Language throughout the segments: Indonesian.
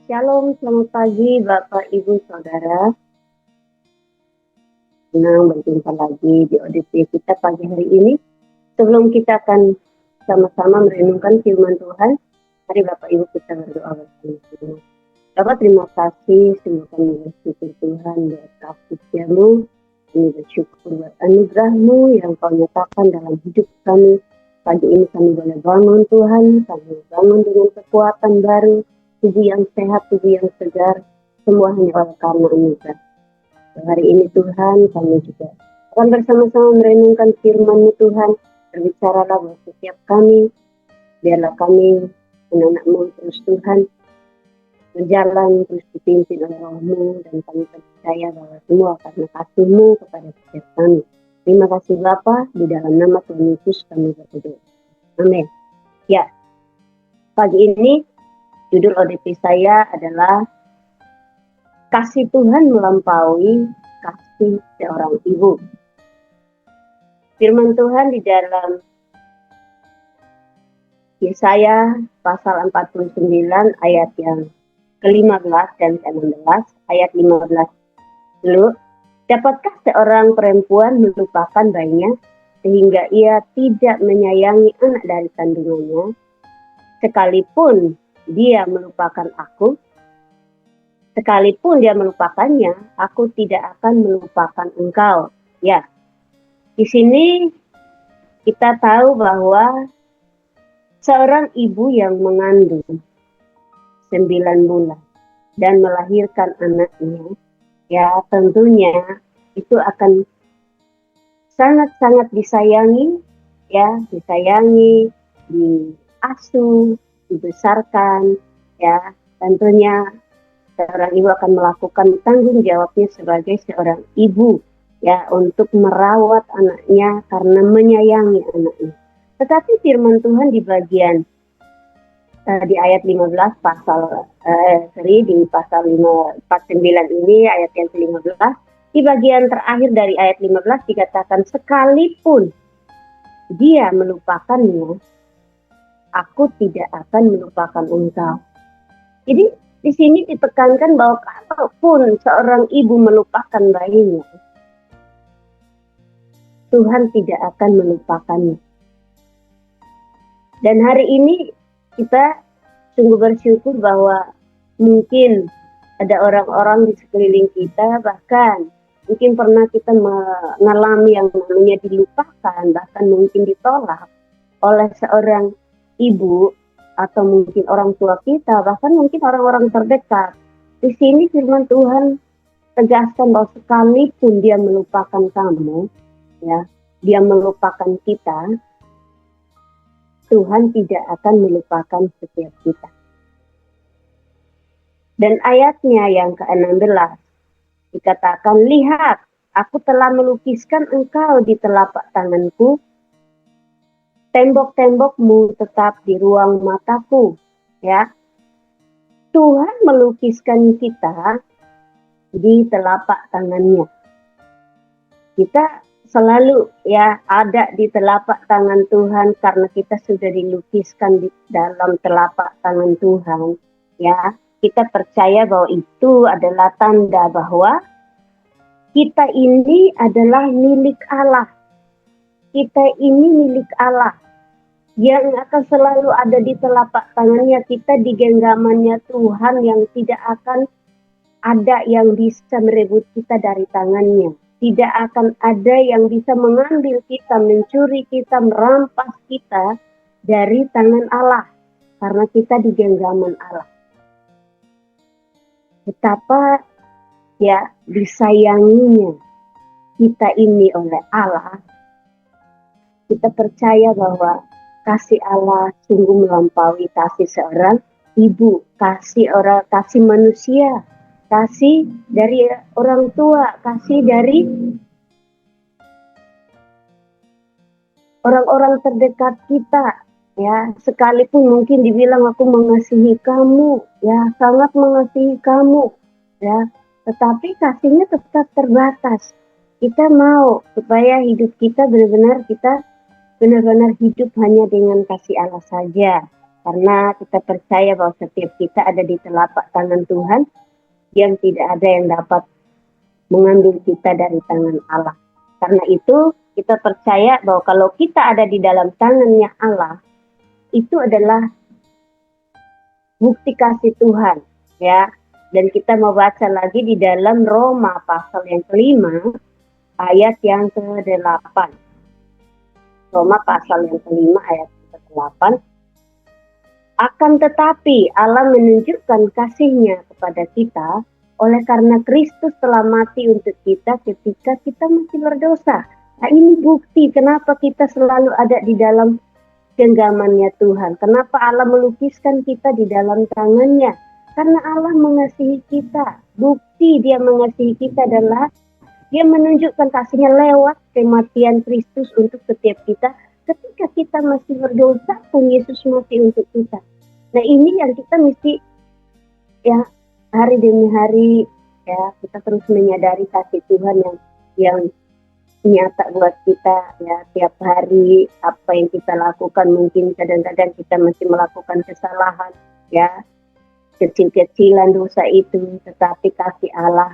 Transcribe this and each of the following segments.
Shalom, selamat pagi Bapak, Ibu, Saudara. Senang berjumpa lagi di audisi kita pagi hari ini. Sebelum kita akan sama-sama merenungkan firman Tuhan, mari Bapak Ibu kita berdoa bersama-sama. Bapak, terima kasih, sungguh kami bersyukur Tuhan buat kasih setiamu. Kami bersyukur buat anugerah-Mu yang Kau nyatakan dalam hidup kami. Pagi ini kami boleh bangun Tuhan, kami bangun dengan kekuatan baru, tubuh yang sehat, tubuh yang segar, semua hanya oleh karena anugerah. Hari ini Tuhan, kami juga akan bersama-sama merenungkan firman-Mu Tuhan. Berbicaralah buat setiap kami, biarlah kami anak-anak-Mu terus Tuhan berjalan terus dipimpin oleh Roh-Mu, dan kami percaya bahwa semua karena kasih-Mu kepada setiap kami. Terima kasih Bapa, di dalam nama Tuhan Yesus kami berdoa. Amin. Ya, pagi ini judul ODP saya adalah Kasih Tuhan Melampaui Kasih Seorang Ibu. Firman Tuhan di dalam Yesaya pasal 49 ayat yang ke-15 dan ke-16, ayat 15 dulu. Dapatkah seorang perempuan melupakan bayinya sehingga ia tidak menyayangi anak dari kandungannya, sekalipun dia melupakan aku? Sekalipun dia melupakannya, aku tidak akan melupakan engkau. Ya, di sini kita tahu bahwa seorang ibu yang mengandung 9 bulan dan melahirkan anaknya, ya tentunya itu akan sangat-sangat disayangi, ya disayangi, diasuh, dibesarkan, ya tentunya seorang ibu akan melakukan tanggung jawabnya sebagai seorang ibu, ya untuk merawat anaknya karena menyayangi anaknya. Tetapi firman Tuhan di bagian di ayat 15 di pasal 49 ini ayat yang ke-15, di bagian terakhir dari ayat 15 dikatakan sekalipun dia melupakannya, aku tidak akan melupakan engkau. Jadi di sini ditekankan bahwa kalaupun seorang ibu melupakan bayinya, Tuhan tidak akan melupakannya. Dan hari ini kita sungguh bersyukur bahwa mungkin ada orang-orang di sekeliling kita, bahkan mungkin pernah kita mengalami yang namanya dilupakan, bahkan mungkin ditolak oleh seorang ibu atau mungkin orang tua kita, bahkan mungkin orang-orang terdekat. Di sini firman Tuhan tegaskan bahwa sekalipun dia melupakan kamu, ya, dia melupakan kita, Tuhan tidak akan melupakan setiap kita. Dan ayatnya yang ke-16 dikatakan, lihat, aku telah melukiskan engkau di telapak tanganku, tembok-tembokmu tetap di ruang mataku. Ya, Tuhan melukiskan kita di telapak tangannya. Kita selalu ya ada di telapak tangan Tuhan karena kita sudah dilukiskan di dalam telapak tangan Tuhan. Ya, kita percaya bahwa itu adalah tanda bahwa kita ini adalah milik Allah. Kita ini milik Allah yang akan selalu ada di telapak tangannya. Kita di genggamannya Tuhan yang tidak akan ada yang bisa merebut kita dari tangannya. Tidak akan ada yang bisa mengambil kita, mencuri kita, merampas kita dari tangan Allah. Karena kita di genggaman Allah. Betapa ya disayanginya kita ini oleh Allah. Kita percaya bahwa kasih Allah sungguh melampaui kasih seorang ibu, kasih manusia, kasih dari orang tua, kasih dari orang-orang terdekat kita, ya. Sekalipun mungkin dibilang aku mengasihi kamu, ya, sangat mengasihi kamu, ya, tetapi kasihnya tetap terbatas. Kita mau supaya hidup kita benar-benar hidup hanya dengan kasih Allah saja. Karena kita percaya bahwa setiap kita ada di telapak tangan Tuhan, yang tidak ada yang dapat mengambil kita dari tangan Allah. Karena itu kita percaya bahwa kalau kita ada di dalam tangannya Allah, itu adalah bukti kasih Tuhan, ya. Dan kita mau baca lagi di dalam Roma pasal yang ke-5 ayat yang ke-8. Roma pasal yang ke-5 ayat ke-8. Akan tetapi Allah menunjukkan kasih-Nya kepada kita oleh karena Kristus telah mati untuk kita ketika kita masih berdosa. Nah, ini bukti kenapa kita selalu ada di dalam genggamannya Tuhan. Kenapa Allah melukiskan kita di dalam tangannya? Karena Allah mengasihi kita. Bukti Dia mengasihi kita adalah Dia menunjukkan kasih-Nya lewat kematian Kristus untuk setiap kita. Ketika kita masih berdosa pun Yesus mati untuk kita. Nah, ini yang kita mesti, ya, hari demi hari, ya, kita terus menyadari kasih Tuhan yang nyata buat kita, ya, tiap hari. Apa yang kita lakukan, mungkin kadang-kadang kita masih melakukan kesalahan, ya, kecil-kecilan dosa itu, tetapi kasih Allah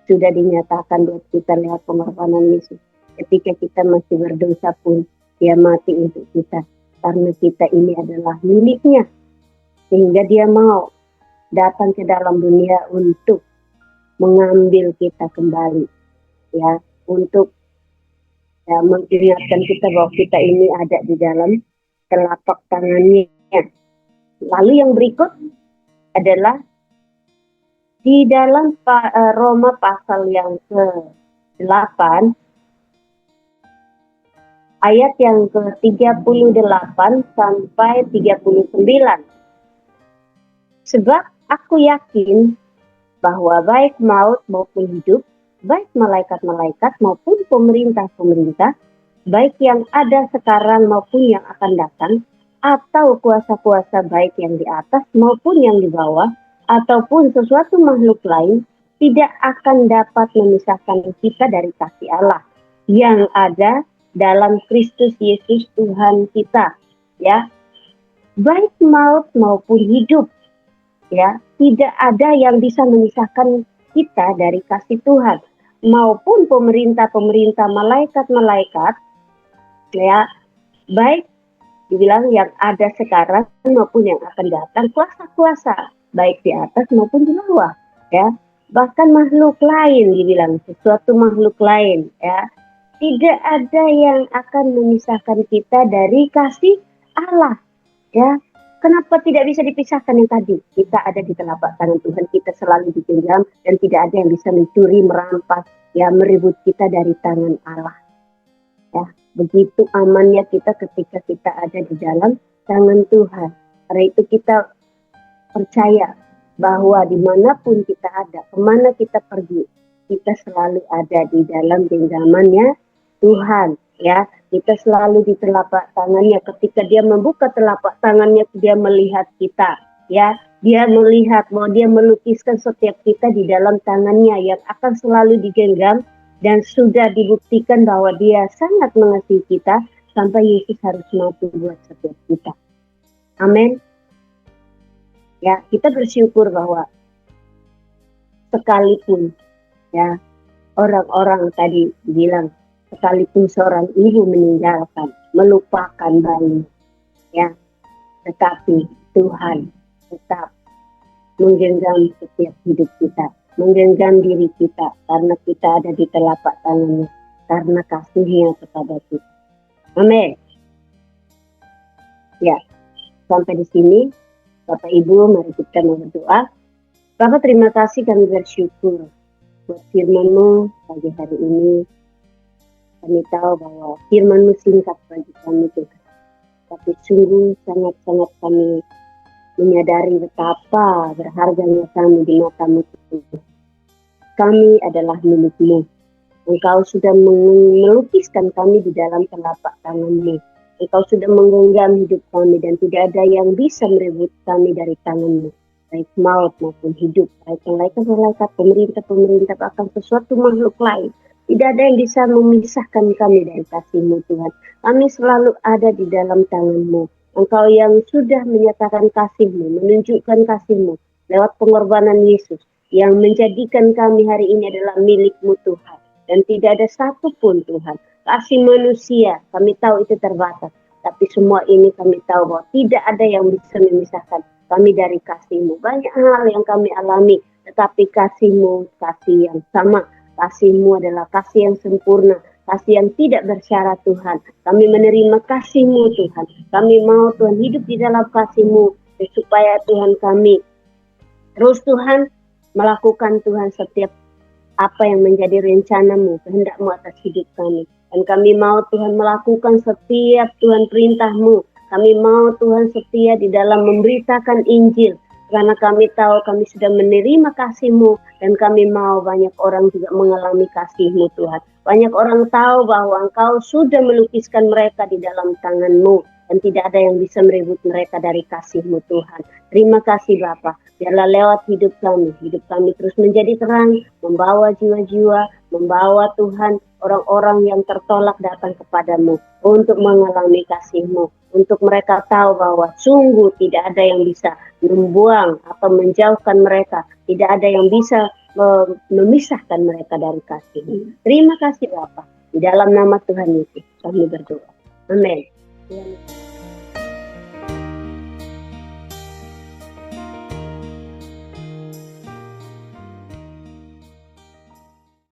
sudah dinyatakan buat kita lewat pengorbanan Yesus. Ketika kita masih berdosa pun Dia mati untuk kita, karena kita ini adalah miliknya, sehingga Dia mau datang ke dalam dunia untuk mengambil kita kembali, ya, untuk, ya, mengingatkan kita bahwa kita ini ada di dalam telapak tangannya. Lalu yang berikut adalah di dalam Roma pasal yang ke-8 ayat yang ke-38 sampai 39. Sebab aku yakin bahwa baik maut maupun hidup, baik malaikat-malaikat maupun pemerintah-pemerintah, baik yang ada sekarang maupun yang akan datang, atau kuasa-kuasa baik yang di atas maupun yang di bawah, ataupun sesuatu makhluk lain, tidak akan dapat memisahkan kita dari kasih Allah yang ada dalam Kristus Yesus Tuhan kita, ya. Baik maut maupun hidup, ya, tidak ada yang bisa memisahkan kita dari kasih Tuhan, maupun pemerintah-pemerintah, malaikat-malaikat, ya, baik dibilang yang ada sekarang maupun yang akan datang, kuasa-kuasa baik di atas maupun di bawah, ya, bahkan makhluk lain, dibilang sesuatu makhluk lain, ya, tidak ada yang akan memisahkan kita dari kasih Allah, ya. Kenapa tidak bisa dipisahkan yang tadi? Kita ada di telapak tangan Tuhan, kita selalu digenggam dan tidak ada yang bisa mencuri, merampas, ya, merebut kita dari tangan Allah. Ya, begitu amannya kita ketika kita ada di dalam tangan Tuhan. Karena itu kita percaya bahwa dimanapun kita ada, kemana kita pergi, kita selalu ada di dalam genggamannya Tuhan, ya. Kita selalu di telapak tangannya. Ketika Dia membuka telapak tangannya, Dia melihat kita, ya. Dia melihat bahwa Dia melukiskan setiap kita di dalam tangannya yang akan selalu digenggam, dan sudah dibuktikan bahwa Dia sangat mengasihi kita sampai Yesus harus mati buat setiap kita. Amin. Ya, kita bersyukur bahwa sekalipun, ya, orang-orang tadi bilang, sekalipun seorang ibu meninggalkan, melupakan bayi, ya, tetapi Tuhan tetap menggenggam setiap hidup kita, menggenggam diri kita, karena kita ada di telapak tangannya, karena kasih-Nya kepada kita. Amin. Ya, sampai di sini, Bapak Ibu, mari kita berdoa. Bapak, terima kasih, kami bersyukur buat firman-Mu pagi hari ini. Kami tahu bahwa firman-Mu singkat bagi kami, Tuhan. Tapi sungguh sangat-sangat kami menyadari betapa berharganya kami di mata-Mu, Tuhan. Kami adalah milik-Mu. Engkau sudah melukiskan kami di dalam telapak tangan-Mu. Engkau sudah menggenggam hidup kami dan tidak ada yang bisa merebut kami dari tangan-Mu. Baik maut maupun hidup, baik malaikat-malaikat, pemerintah-pemerintah, bahkan sesuatu makhluk lain. Tidak ada yang bisa memisahkan kami dari kasih-Mu, Tuhan. Kami selalu ada di dalam tangan-Mu. Engkau yang sudah menyatakan kasih-Mu, menunjukkan kasih-Mu lewat pengorbanan Yesus, yang menjadikan kami hari ini adalah milik-Mu Tuhan. Dan tidak ada satupun Tuhan, kasih manusia, kami tahu itu terbatas. Tapi semua ini kami tahu bahwa tidak ada yang bisa memisahkan kami dari kasih-Mu. Banyak hal yang kami alami, tetapi kasih-Mu, kasih yang sama. Kasih-Mu adalah kasih yang sempurna, kasih yang tidak bersyarat Tuhan. Kami menerima kasih-Mu Tuhan. Kami mau Tuhan hidup di dalam kasih-Mu, supaya Tuhan kami terus Tuhan melakukan Tuhan setiap apa yang menjadi rencana-Mu, kehendak-Mu atas hidup kami. Dan kami mau Tuhan melakukan setiap Tuhan perintah-Mu. Kami mau Tuhan setia di dalam memberitakan Injil. Karena kami tahu kami sudah menerima kasih-Mu. Dan kami mau banyak orang juga mengalami kasih-Mu Tuhan. Banyak orang tahu bahwa Engkau sudah melukiskan mereka di dalam tangan-Mu. Dan tidak ada yang bisa merebut mereka dari kasih-Mu Tuhan. Terima kasih Bapa. Biarlah lewat hidup kami terus menjadi terang, membawa jiwa-jiwa, membawa Tuhan orang-orang yang tertolak datang kepadamu untuk mengalami kasih-Mu, untuk mereka tahu bahwa sungguh tidak ada yang bisa membuang atau menjauhkan mereka, tidak ada yang bisa memisahkan mereka dari kasih-Mu. Terima kasih Bapa, di dalam nama Tuhan Yesus kami berdoa. Amin.